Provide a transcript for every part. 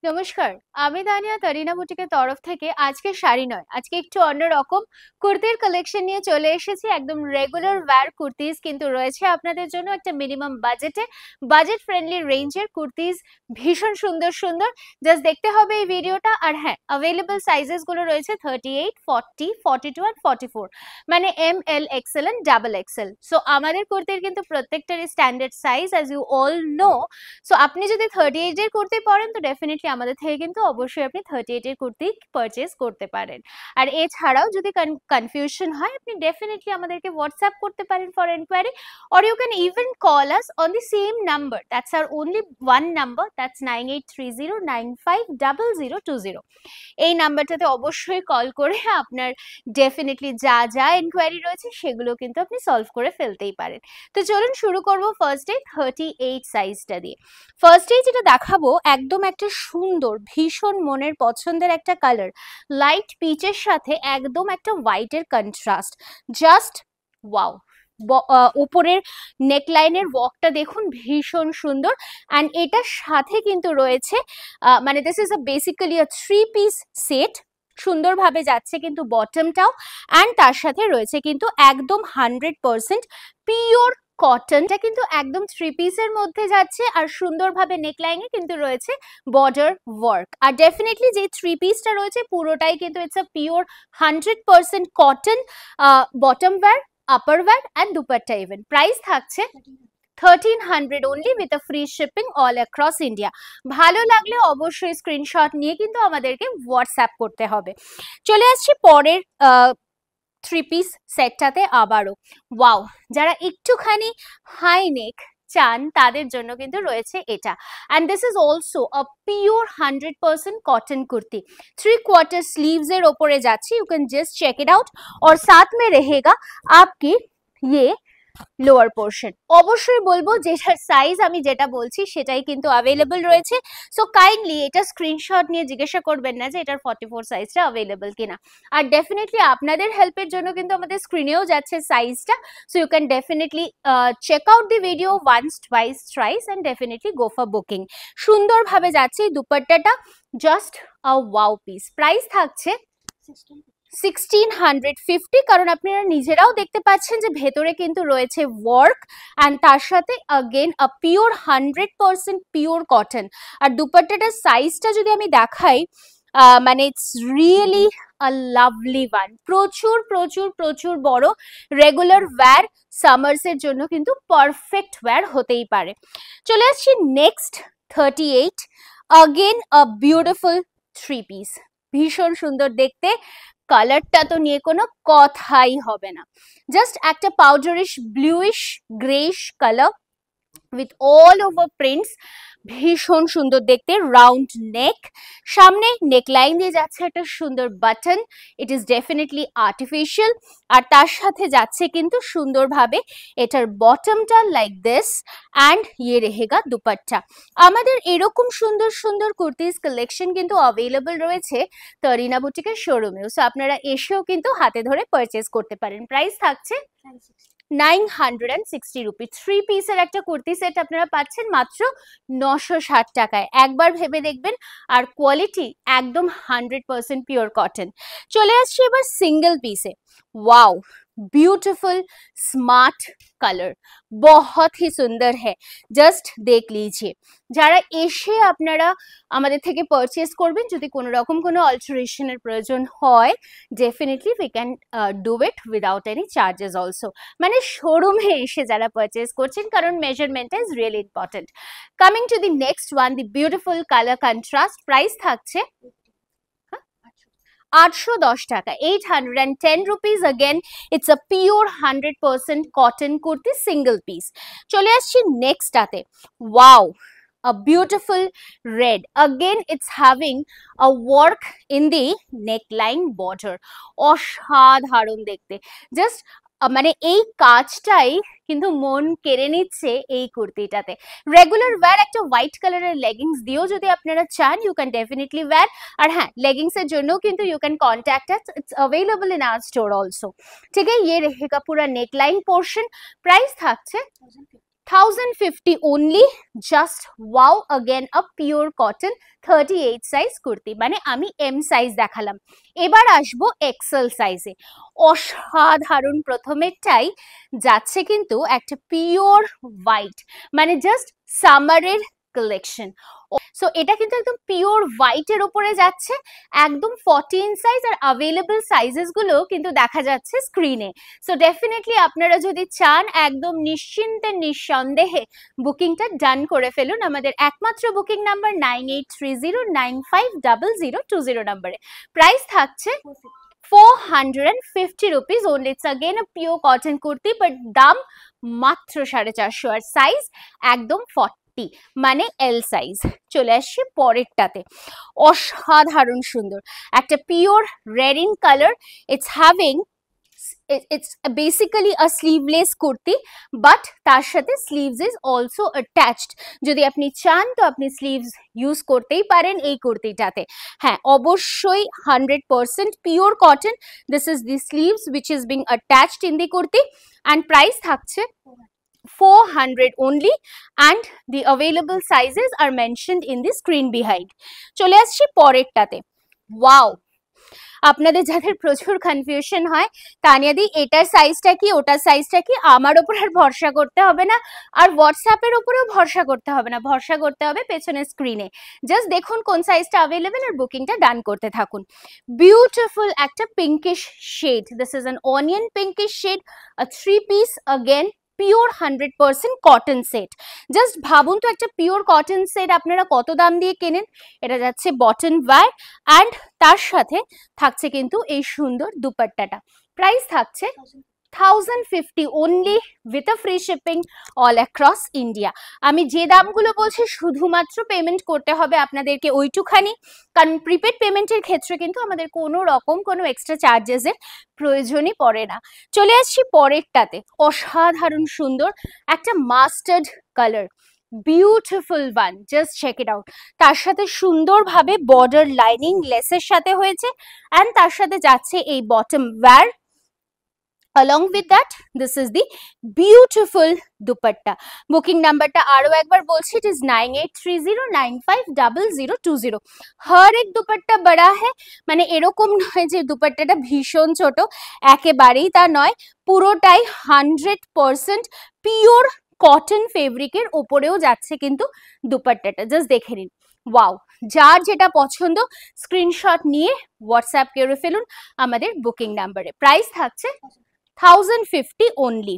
নমস্কার, আমি তানিয়া তারিনা বুটিকের তরফ থেকে আজকে শাড়ি নয়, আজকে একটু অন্যরকম কুর্তির কালেকশন নিয়ে চলে এসেছি। একদম রেগুলার ওয়্যার কুর্তিজ কিন্তু রয়েছে আপনাদের জন্য একটা মিনিমাম বাজেটে, বাজেট ফ্রেন্ডলি রেঞ্জের কুর্তিজ, ভীষণ সুন্দর সুন্দর। জাস্ট দেখতে হবে এই ভিডিওটা। আর হ্যাঁ, অ্যাভেলেবল সাইজেস গুলো রয়েছে 38, 40, 42 আর 44, মানে ML, XL and double XL। So আমাদের কুর্তির কিন্তু প্রত্যেকটারই standard size, as you all know. So আপনি যদি 38 এর কুর্তি পরেন তো ডেফিনেটলি আমাদের থেকে কিন্তু অবশ্যই আপনি 38 এর কুর্তি পারচেজ করতে পারেন। আর এছাড়াও যদি কনফিউশন হয়, আপনি ডেফিনেটলি আমাদেরকে হোয়াটসঅ্যাপ করতে পারেন for enquiry, or you can even call us on the same number. That's our only one number, that's 9830950020। এই নাম্বারটাতে অবশ্যই কল করে আপনার ডেফিনেটলি যা যা এনকোয়ারি রয়েছে সেগুলো কিন্তু আপনি সলভ করে ফেলতেই পারেন। তো চলুন শুরু করব ফার্স্টে 38 সাইজটা দিয়ে। ফার্স্টেই যেটা দেখাবো, একদম একটা সুন্দর ভীষণ মনের পছন্দের একটা কালার, লাইট পিচের সাথে একদম একটা হোয়াইটের কন্ট্রাস্ট। Just wow. উপরের নেকলাইনের ওয়ার্কটা দেখুন, ভীষণ সুন্দর। অ্যান্ড এটার সাথে কিন্তু রয়েছে মানে this is basically a 3 piece set. সুন্দরভাবে যাচ্ছে কিন্তু বটমটাও, অ্যান্ড তার সাথে রয়েছে কিন্তু একদম 100% পিওর কটনটা, কিন্তু একদম 3 পিসের মধ্যে যাচ্ছে। আর সুন্দরভাবে নেকলাইনে কিন্তু রয়েছে বর্ডার ওয়ার্ক। আর ডেফিনেটলি যে 3 পিসটা রয়েছে পুরোটাই কিন্তু it's a pure 100% cotton bottom wear, upper wear and dupatta even. Price থাকছে 1300 only with a free shipping all across India। ভালো লাগলে অবশ্যই স্ক্রিনশট নিয়ে কিন্তু আমাদেরকে হোয়াটসঅ্যাপ করতে হবে। চলে আসছি পরের 3 পিস সেটটাতে আবারও। ওয়াও, যারা একটুখানি হাই নেক চান তাদের জন্য কিন্তু রয়েছে এটা। And this is also a pure 100% cotton kurti. 3/4 sleeves এর ওপরে যাচ্ছে, you can just check it out. और साथ में रहेगा आपकी ये লোয়ার পোর্শন। অবশ্যই বলবো যেটার সাইজ আমি যেটা বলছি সেটাই কিন্তু অ্যাভেলেবল রয়েছে। সো কাইন্ডলি এটা স্ক্রিনশট নিয়ে জিজ্ঞাসা করবেন না যে এটার 44 সাইজটা অ্যাভেলেবল কিনা। আর ডেফিনেটলি আপনাদের হেল্পের জন্য কিন্তু আমাদের স্ক্রিনেও যাচ্ছে সাইজটা। So you can definitely check out the video once, twice, thrice and definitely go for booking. সুন্দরভাবে যাচ্ছে এই দুপাট্টাটা, just a wow piece. Price থাকছে 1650, কারণ আপনারা নিজেরাও দেখতে পাচ্ছেন যে ভেতরে কিন্তু রয়েছে ওয়ার্ক, অ্যান্ড তার সাথে again a pure 100% pure cotton. আর দুপাট্টাটার সাইজটা যদি আমি দেখাই, মানে it's really a lovely one. প্রচুর প্রচুর প্রচুর বড়, রেগুলার ওয়্যার, সামার্স এর জন্য কিন্তু পারফেক্ট ওয়্যার হতেই পারে। চলে আসছি next 38, again a beautiful 3 piece. ভীষণ সুন্দর দেখতে, কালারটা তো নিয়ে কোনো কথাই হবে না। জাস্ট একটা powderish bluish greyish colour with all over prints, ভীষণ সুন্দর দেখতে। রাউন্ড নেক, সামনে নেকলাইন দিয়ে যাচ্ছে একটা সুন্দর button, it is definitely artificial. আর তার সাথে যাচ্ছে কিন্তু সুন্দরভাবে এটার বটমটা লাইক দিস, অ্যান্ড ইয়ে রেহেগা দুপাট্টা। আমাদের এরকম সুন্দর সুন্দর কুর্তিজ কালেকশন কিন্তু অ্যাভেলেবল রয়েছে তারিনা বুটিকের শোরুমেও। সো আপনারা এসেও কিন্তু হাতে ধরে পারচেজ করতে পারেন। প্রাইস থাকছে 960 রুপি। 3 পিসের একটা কুর্তি সেট আপনারা পাচ্ছেন মাত্র 960 টাকায়। একবার ভেবে দেখবেন। আর কোয়ালিটি একদম 100% পিওর কটন। চলে আসছি এবার সিঙ্গেল পিসে। ওয়াও, ब्यूटीफुल स्मार्ट कलर, बहुत ही सुंदर है, জাস্ট দেখ লিজিয়ে। যারা এসে আপনারা আমাদের থেকে পারচেজ করবেন, যদি কোনো রকম কোনো অল্টারেশনের প্রয়োজন হয়, definitely we can do it without any charges also. মানে শোরুমে এসে যারা পারচেজ করছেন, কারণ measurement is really important. Coming to the next one, the beautiful colour contrast. Price থাকছে 810 টাকা, 810 rupees. Again it's a pure 100% cotton kurti single piece. চলে আসছি নেক্সটটাতে। Wow, a beautiful red, again it's having a work in the neckline border। অসাধারণ দেখতে, just মানে এই কাজটাই কিন্তু মন কেড়ে নিচ্ছে এই কুর্তিটাতে। রেগুলার ওয়্যার একটা হোয়াইট কালারের লেগিংস দিয়েও যদি আপনারা চান, ইউ ক্যান ডেফিনেটলি ওয়্যার। আর হ্যাঁ, লেগিংস এর জন্য কিন্তু you can contact us, it's available in our store also. ठीक है, ये रहेगा पूरा नेकलाइन पोर्शन। प्राइस থাকছে 1050 only. Just wow, again a pure cotton 38 size kurti, মানে আমি এম সাইজ দেখালাম, এবার আসবো এক্সেল সাইজে। অসাধারণ প্রথমেরটাই যাচ্ছে কিন্তু একটা পিওর হোয়াইট, মানে জাস্ট সামারের কালেকশন। সো এটা কিন্তু একদম পিওর হোয়াইটের উপরে যাচ্ছে, একদম 14 সাইজ, আর অ্যাভেলেবল সাইজেস গুলো কিন্তু দেখা যাচ্ছে স্ক্রিনে। সো ডেফিনেটলি আপনারা যদি চান একদম নিশ্চিন্তে নিঃসন্দেহে বুকিংটা ডান করে ফেলুন আমাদের একমাত্র বুকিং নাম্বার 9830950020 নাম্বারে। প্রাইস থাকছে 450 rupees only. It's again a pure cotton kurti, but দাম মাত্র 450, আর সাইজ একদম 40, মানে এল সাইজ। চলে আসছি পরেরটাতে, অসাধারণ সুন্দর একটা pure red in colour. It's having, it's basically a sleeveless kurti, but তার সাথে sleeves is also attached. যদি আপনি চান তো আপনি sleeves ইউজ করতেই পারেন এই কুর্তিটাতে। হ্যাঁ, অবশ্যই 100% pure cotton. This is the sleeves which is being attached in the kurti, and price থাকছে 400 only, and the available sizes are mentioned in the screen behind. চলে আসছি পরেরটাতে। ওয়াও, আপনাদের যাদের প্রচুর কনফিউশন হয়, তানিয়াদি এটার সাইজটা কি ওটার সাইজটা কি, আমার ওপর আর ভরসা করতে হবে না, আর হোয়াটসঅ্যাপের উপরেও ভরসা করতে হবে না, ভরসা করতে হবে পেছনের স্ক্রিনে। জাস্ট দেখুন কোন সাইজটা অ্যাভেলেবেল আর বুকিংটা ডান করতে থাকুন। বিউটিফুল একটা pinkish shade, this is an onion pinkish shade, a 3 piece, again pure 100% cotton set. Just ভাবুন তো একটা পিওর কটন সেট আপনারা কত দাম দিয়ে কেনেন। এটা যাচ্ছে বটন ওয়্যার, অ্যান্ড তার সাথে থাকছে কিন্তু এই সুন্দর দুপাট্টাটা। প্রাইস থাকছে 1050 only with a free shipping all across India. আমি যে দামগুলো বলছি শুধুমাত্র পেমেন্ট করতে হবে আপনাদেরকে ওইটুখানি, কারণ প্রিপেড পেমেন্টের ক্ষেত্রে কিন্তু আমাদের কোনো রকম কোনো এক্সট্রা চার্জেসের প্রয়োজনই পড়ে না। চলে আসছি পরেরটাতে, অসাধারণ সুন্দর একটা mustard colour, beautiful one, just check it out. তার সাথে সুন্দরভাবে বর্ডার লাইনিং লেসের সাথে হয়েছে, অ্যান্ড তার সাথে যাচ্ছে এই bottom wear. Along with that, this is the beautiful dupatta. Booking number ta aro ekbar bolchi, it is 9830950020. हर एक दुपट्टा बड़ा है, মানে এরকম নয় যে দুপাট্টাটা ভীষণ ছোট, একেবারেই তা নয়, পুরোটাই 100% পিওর কটন ফেব্রিকের ওপরেও যাচ্ছে কিন্তু দুপাট্টাটা। জাস্ট দেখে নিন, ওয়াও। যার যেটা পছন্দ স্ক্রিনশট নিয়ে হোয়াটসঅ্যাপ করে ফেলুন আমাদের বুকিং নাম্বারে। প্রাইস থাকছে 1050 only.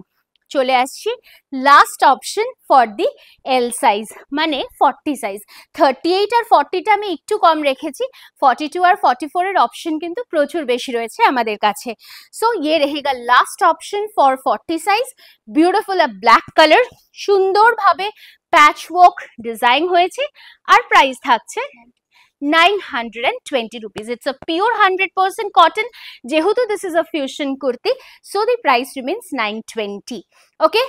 চলে আসছি last option for the L size, মানে 40 সাইজ। 38 আর 40টা আমি একটু কম রেখেছি, 42 আর 44 এর অপশন কিন্তু প্রচুর বেশি রয়েছে আমাদের কাছে। সো ये रहेगा last option for 40 size. Beautiful a black colour, সুন্দরভাবে প্যাচওয়ার্ক ডিজাইন হয়েছে, আর প্রাইস থাকছে 920 rupees. It's a pure 100% cotton. Jehutu this is a fusion kurti, so the price remains 920. Okay,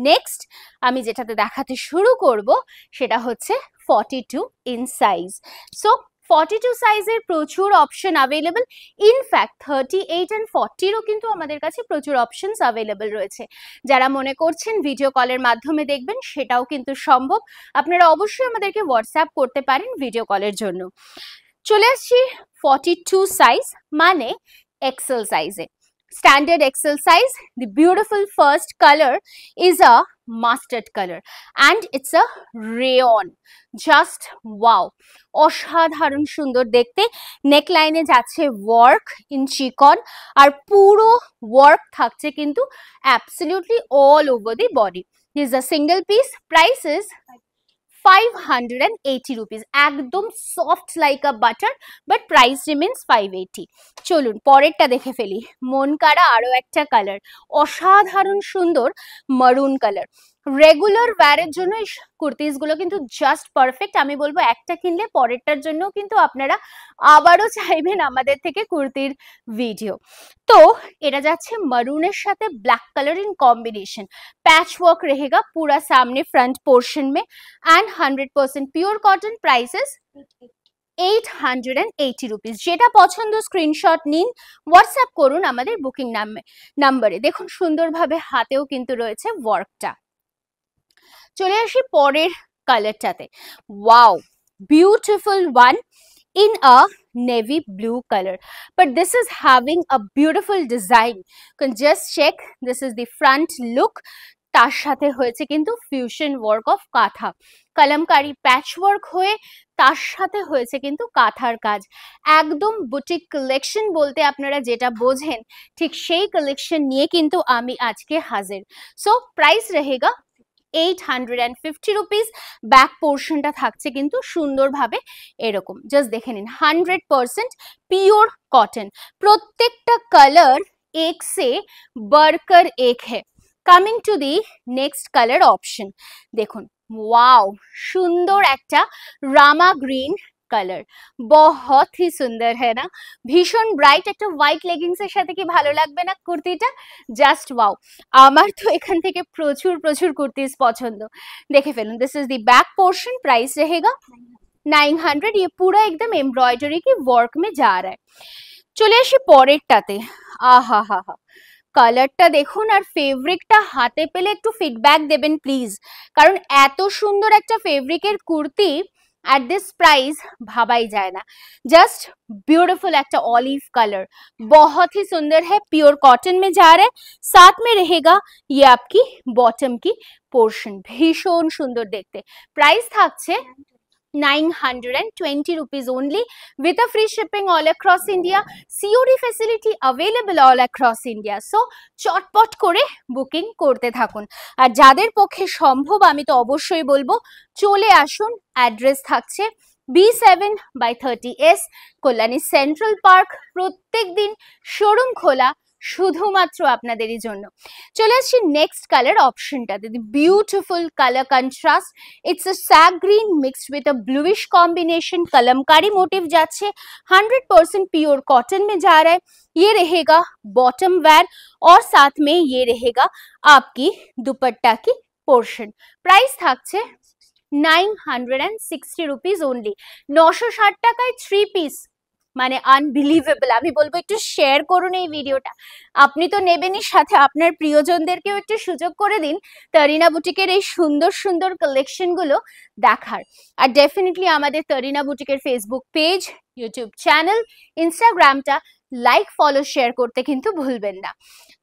next আমি যেটাতে দেখাতে শুরু করব সেটা হচ্ছে 42 in size. So 42 সাইজের প্রচুর অপশন অ্যাভেলেবল, ইনফ্যাক্ট 38 and 40 ও কিন্তু আমাদের কাছে প্রচুর অপশনস অ্যাভেলেবল রয়েছে। যারা মনে করছেন ভিডিও কলের মাধ্যমে দেখবেন সেটাও কিন্তু সম্ভব, আপনারা অবশ্যই আমাদেরকে হোয়াটসঅ্যাপ করতে পারেন ভিডিও কলের জন্য। চলে আসছি 42 সাইজ, মানে এক্সেল সাইজে। Standard XL size. The beautiful first color is a mustard color, and it's a rayon. Just wow, অসাধারণ সুন্দর দেখতে। নেকলাইনে যাচ্ছে ওয়ার্ক ইন চিকন, আর পুরো ওয়ার্ক থাকছে কিন্তু absolutely all over the body. This is a single piece. Price is 580 rupees. একদম soft like a butter, but price remains 580। চলুন পরেরটা দেখে ফেলি। মন কাড়া আরো একটা কালার, অসাধারণ সুন্দর মারুন কালার। রেগুলার ওয়্যারের জন্য এই কুর্তিস গুলো কিন্তু জাস্ট পারফেক্ট। আমি বলবো একটা কিনলে পরেরটার জন্য কিন্তু আপনারা আবারও চাইবেন আমাদের থেকে কুর্তির ভিডিও। তো এটা যাচ্ছে মারুনের সাথে black colour in combination, patch work रहेगा पूरा सामने फ्रंट पोर्शन में, and 100% pure cotton. Prices 880 rupees. যেটা পছন্দ স্ক্রিনশট নিন, হোয়াটসঅ্যাপ করুন আমাদের বুকিং নাম্বারে। দেখুন সুন্দরভাবে হাতেও কিন্তু রয়েছে ওয়ার্কটা। চলে আসি পরের কালারটাতে। Wow, beautiful one in a navy blue color, but this is having a beautiful design. You can just check, this is the front look. তার সাথে হয়েছে কিন্তু ফিউশন ওয়ার্ক অফ কাঁথা, কলমকারি প্যাচ ওয়ার্ক হয়ে তার সাথে হয়েছে কিন্তু কাঁথার কাজ। একদম বুটিক কালেকশন বলতে আপনারা যেটা বোঝেন ঠিক সেই কালেকশন নিয়ে কিন্তু আমি আজকে হাজির। সো প্রাইস रहेगा 850 রুপিস। ব্যাক পোর্শনটা থাকছে কিন্তু সুন্দরভাবে এরকম, জাস্ট দেখে নিন 100% পিওর কটন। প্রত্যেকটা কালার এক সে বরকর এক है। Coming to the next colour option, দেখুন ওয়াও, সুন্দর একটা রামা গ্রিন কালার, বহুত হি সুন্দর है ना, ভীষণ ব্রাইট একটা হোয়াইট লেগিংস এর সাথে কি ভালো লাগবে না কুর্তিটা, জাস্ট ওয়াও। আমার তো এখান থেকে প্রচুর প্রচুর কুর্তিস পছন্দ, দেখে ফেলুন। This is the back portion, price रहेगा 900। ये पूरा एकदम एम्ब्रॉयडरी की वर्क में जा रहा है। চলে আসি পরেরটাতে। আহা হা হা, কালারটা দেখুন আর ফেব্রিকটা হাতে পেলে একটু ফিডব্যাক দেবেন প্লিজ, কারণ এত সুন্দর একটা ফেব্রিকের কুর্তি एट दिस प्राइस भाबाई जाए ना। जस्ट ब्यूटीफुल एक ऑलिव कलर, बहुत ही सुंदर है, प्योर कॉटन में जा रहा है। साथ में रहेगा ये आपकी बॉटम की पोर्शन, भीषण सुंदर देखते। प्राइस থাকছে 920 rupees only with a free shipping all across India, COD facility available all across India. So চটপট করে বুকিং করতে থাকুন। আর যাদের পক্ষে সম্ভব আমি তো অবশ্যই বলবো চলে আসুন। অ্যাড্রেস থাকছে B7/30S কল্যাণী সেন্ট্রাল পার্ক। প্রত্যেক দিন শোরুম খোলা শুধুমাত্র আপনাদেরই জন্য। চলে আসছি নেক্সট কালার অপশনটাতে, beautiful colour contrast, it's a sage green mixed with a bluish combination, Kalamkari motif जाच्छे, 100% प्योर कॉटन में जा रहा है। ये रहेगा बॉटम वेयर और साथ में ये रहेगा आपकी दुपट्टा की पोर्शन। प्राइस থাকছে 960 रुपीज ओनली। 960 টাকায় 3 পিস, মানে আনবিলিভেবল। আমি বলবো একটু শেয়ার করুন এই ভিডিওটা, আপনি তো নেবেনই, সাথে আপনার প্রিয়জনদেরকেও একটু সুযোগ করে দিন তরিনা বুটিকের এই সুন্দর সুন্দর কালেকশন গুলো দেখার। আর ডেফিনেটলি আমাদের তরিনা বুটিকের ফেসবুক পেজ, ইউটিউব চ্যানেল, ইনস্টাগ্রামটা লাইক ফলো শেয়ার করতে কিন্তু ভুলবেন না।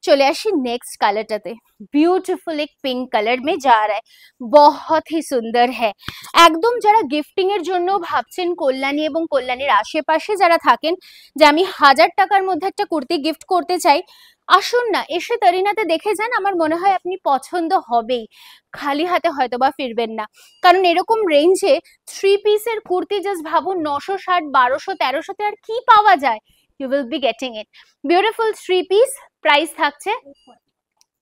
চলে আসি নেক্সট কালারটাতে, ब्यूटीफुल एक पिंक कलर में जा रहा है, बहुत ही सुंदर है। একদম যারা গিফটিং এর জন্য ভাবছেন কল্যাণী এবং কল্যাণীর আশেপাশে যারা থাকেন যে আমি 1000 টাকার মধ্যে একটা কুর্তি গিফট করতে চাই, আসুন না এসে তরিনাতে দেখে যান, আমার মনে হয় আপনি পছন্দ হবেই, খালি হাতে হয়তো বা ফিরবেন না। কারণ এরকম রেঞ্জে 3 পিসের কুর্তি জাস্ট ভাবুন 960, 1200, 1300 আর কি পাওয়া যায়। You will be getting it. Beautiful 3 piece, price থাকছে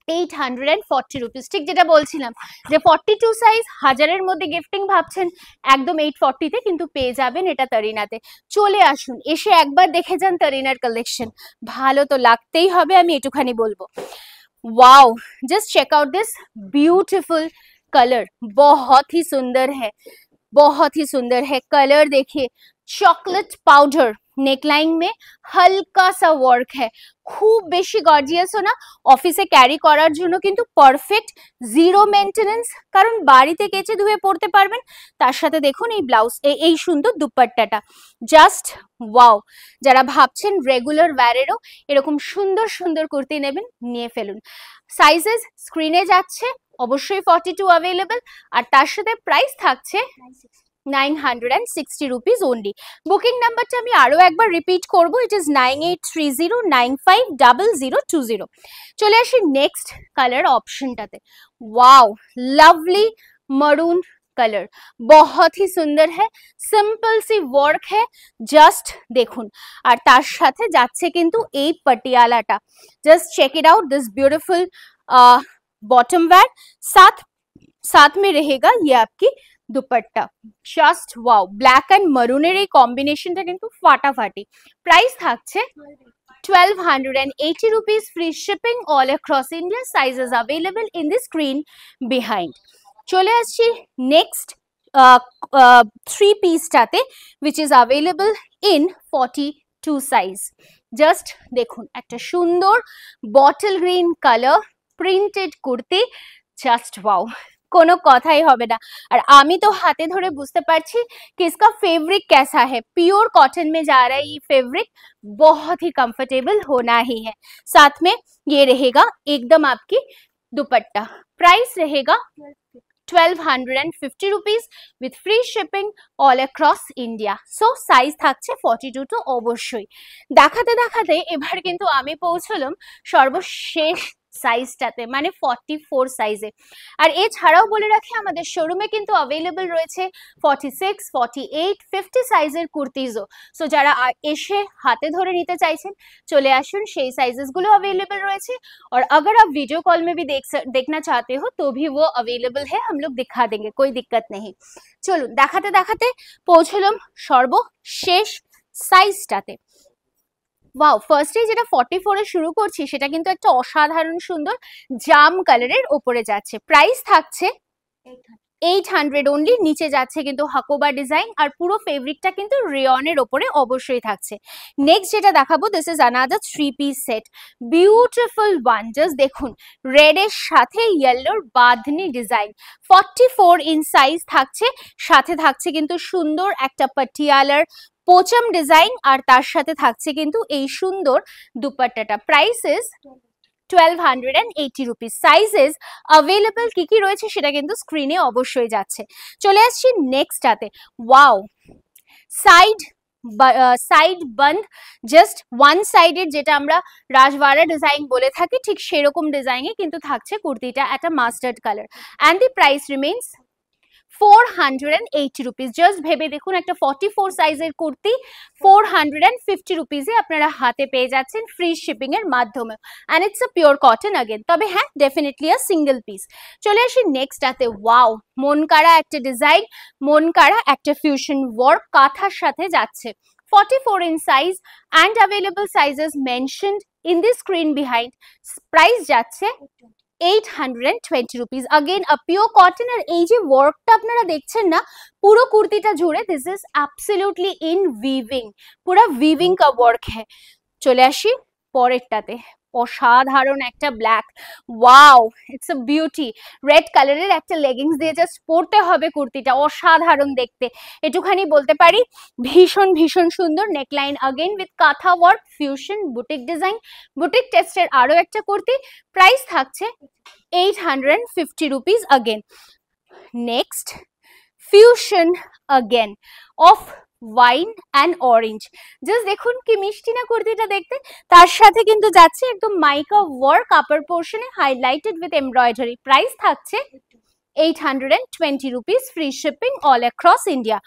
840 রুপিস। ঠিক যেটা বলছিলাম যে 42 সাইজ, 1000-এর মধ্যে গিফটিং ভাবছেন, একদম 840 তে কিন্তু পেয়ে যাবেন এটা তরিনাতে। চলে আসুন, এসে একবার দেখে যান তরিনার কালেকশন, ভালো তো লাগতেই হবে, আমি এটুখানি বলবো। Wow, just check out this beautiful colour, बहुत ही सुंदर है, बहुत ही सुंदर है। कलर देखिए, चॉकलेट पाउडर, नेकलाइन में हल्का सा वर्क है, खूब बेशी गॉर्जियासও না, অফিসে ক্যারি করার জন্য কিন্তু পারফেক্ট, জিরো মেইনটেনেন্স, কারণ বাড়িতে কেচে ধুয়ে পড়তে পারবেন। তার সাথে দেখুন এই ব্লাউজ, এই সুন্দর দুপাট্টাটা, জাস্ট ওয়াও। যারা ভাবছেন রেগুলার ওয়্যারেরও এরকম সুন্দর সুন্দর কুর্তি নেবেন, নিয়ে ফেলুন। সাইজেস স্ক্রিনে যাচ্ছে, অবশ্যই 42 अवेलेबल, আর তার সাথে প্রাইস থাকছে 960 রুপিস ওনলি। বুকিং নাম্বারটা আমি আরো একবার রিপিট করব, ইট ইজ 9830950020। চলে আসি নেক্সট কালার অপশনটাতে। ওয়াও, লাভলি मरून कलर, बहुत ही सुंदर है, सिंपल सी वर्क है, जस्ट देखुन। আর তার সাথে যাচ্ছে কিন্তু এই পটিয়ালাটা, just check it out, this beautiful bottom wear, साथ में रहेगा ये आपकी दुपट्टा, জাস্ট ওয়াও। ব্ল্যাক এন্ড মারুনের এই কম্বিনেশনটা কিন্তু ফাটাফাটি। প্রাইস থাকছে 1280 rupees, free shipping all across India, sizes available in the screen behind. চলে আসছি next 3 পিসটাতে, which is available in 42 size. Just দেখুন একটা সুন্দর bottle green colour printed kurti, just wow. কোনো কথাই হবে না। আর আমি তো হাতে ধরে বুঝতে পারছি कि इसका फैब्रिक कैसा है। प्योर कॉटन में जा रहा है ये फैब्रिक, बहुत ही कंफर्टेबल होना ही है। साथ में ये रहेगा एकदम आपकी दुपट्टा। प्राइस रहेगा 1250 rupees with free shipping all across India. So size থাকছে 42 তো অবশ্যই। দেখাতে দেখাতে এবার কিন্তু আমি পৌঁছলাম সর্বশেষ সাইজটাতে, মানে 44 সাইজে। আর এছাড়াও বলে রাখি আমাদের শোরুমে কিন্তু অ্যাভেলেবল রয়েছে 46, 48, 50 সাইজের কুর্তিজও। সো যারা এসে হাতে ধরে নিতে চাইছেন চলে আসুন, সেই সাইজেস গুলো अवेलेबल রয়েছে। और अगर आप वीडियो कॉल में भी देखना चाहते हो तो भी वो अवेलेबल है, हम लोग दिखा देंगे, कोई दिक्कत नहीं। চলুন দেখাতে দেখাতে পৌঁছলাম সর্বশেষ সাইজটাতে। ওয়াও, ফার্স্টে যেটা 44 এ শুরু করছি সেটা কিন্তু একটা অসাধারণ সুন্দর জাম কালারের ওপরে যাচ্ছে। প্রাইস থাকছে 800 অনলি। নিচে যাচ্ছে কিন্তু হাকোবা ডিজাইন, আর পুরো ফেব্রিকটা কিন্তু রেয়নের ওপরে অবশ্যই থাকছে। নেক্সট যেটা দেখাবো, this is another 3 piece set, beautiful one. Just দেখুন, রেড এর সাথে ইয়েলোর বাঁধনি ডিজাইন, 44 ইন সাইজ থাকছে। সাথে থাকছে কিন্তু সুন্দর একটা পাটিয়ালার পোচম ডিজাইন, আর তার সাথে থাকছে কিন্তু এই সুন্দর দুপাট্টাটা। Price is 1280 rupees. Sizes available কি কি রয়েছে সেটা কিন্তু স্ক্রিনে অবশ্যই যাচ্ছে। চলে আসছি নেক্সটটাতে। ওয়াও, সাইড সাইড বন্ধ, জাস্ট ওয়ান সাইডের, যেটা আমরা রাজওয়ারা ডিজাইন বলে থাকি, ঠিক সেরকম ডিজাইনে কিন্তু থাকছে কুর্তিটা, একটা mustard colour. And the price remains 480 rupees. Just ভেবে দেখুন, একটা 44 সাইজের কুর্তি 450 রুপিসে আপনারা হাতে পেয়ে যাচ্ছেন ফ্রি শিপিং এর মাধ্যমে। And it's a pure cotton again, তবে হ্যাঁ ডেফিনেটলি আ সিঙ্গেল পিস। চলে আসি নেক্সটটাতে। ওয়াও, মন কাড়া একটা ডিজাইন, মন কাড়া একটা ফিউশন ওয়ার্ক কাঁথার সাথে যাচ্ছে। 44 in size and available sizes mentioned in the screen behind. Price যাচ্ছে 820 rupees. Again a pure cotton. আর এই যে ওয়ার্কটা আপনারা দেখছেন না পুরো কুর্তিটা জুড়ে, this is absolutely in weaving, পুরো উইভিং কা ওয়ার্ক হ্যাঁ। চলে আসি পরেরটাতে। অসাধারণ একটা black, wow it's a beauty. Red কালারের একটা লেগিংস দিয়ে জাস্ট পরতে হবে কুর্তিটা, অসাধারণ দেখতে। একটুখানি বলতে পারি ভীষণ ভীষণ সুন্দর। নেকলাইন अगेन উইথ কাঁথা work, fusion boutique design, boutique টেস্টের আরো একটা কুর্তি। প্রাইস থাকছে 850 rupees again. Next fusion again of wine and orange. Just দেখুন কি মিষ্টি না কুর্তিটা দেখতে। তার সাথে কিন্তু যাচ্ছে একদম মাইকা ওয়ার্ক আপার পোর্শনে, হাইলাইটেড উইথ এমব্রয়ডারি। প্রাইস থাকছে 820 rupees, free shipping all across India.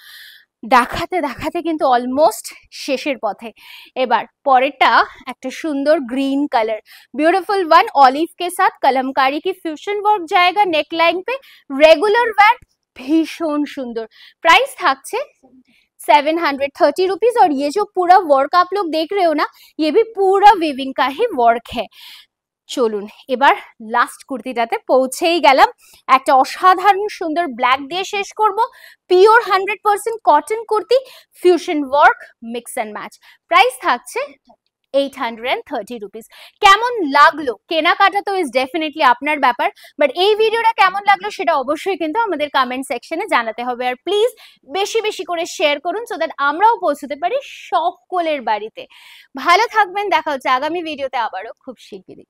দেখাতে দেখাতে কিন্তু অলমোস্ট শেষের পথে। এবার পরেরটা একটা সুন্দর গ্रीन कलर, ब्यूटीफुल वन, ऑलिव के साथ कलमकारी की फ्यूजन वर्क जाएगा नेकलाइन पे, रेगुलर वेयर, भीषण सुंदर। प्राइस থাকছে 730 रुपीज। और ये जो पूरा वर्क आप लोग देख रहे हो ना, ये भी पूरा वीविंग का ही वर्क है। চলুন এবার লাস্ট কুর্তিটাতে পৌঁছেই গেলাম। একটা অসাধারণ সুন্দর ব্ল্যাক দিয়ে শেষ করব। Pure 100% cotton kurti, fusion work, mix and match. Price থাকছে 830 রুপিস। কেমন লাগলো কেনাকাটা তো ইজ ডেফিনেটলি আপনার ব্যাপার, বাট এই ভিডিওটা কেমন লাগলো সেটা অবশ্যই কিন্তু আমাদের কমেন্ট সেকশনে জানাতে হবে। আর প্লিজ বেশি বেশি করে শেয়ার করুন, সো দ্যাট আমরাও পৌঁছতে পারি সকলের বাড়িতে। ভালো থাকবেন, দেখা হচ্ছে আগামী ভিডিওতে আবারও খুব শিগগিরই।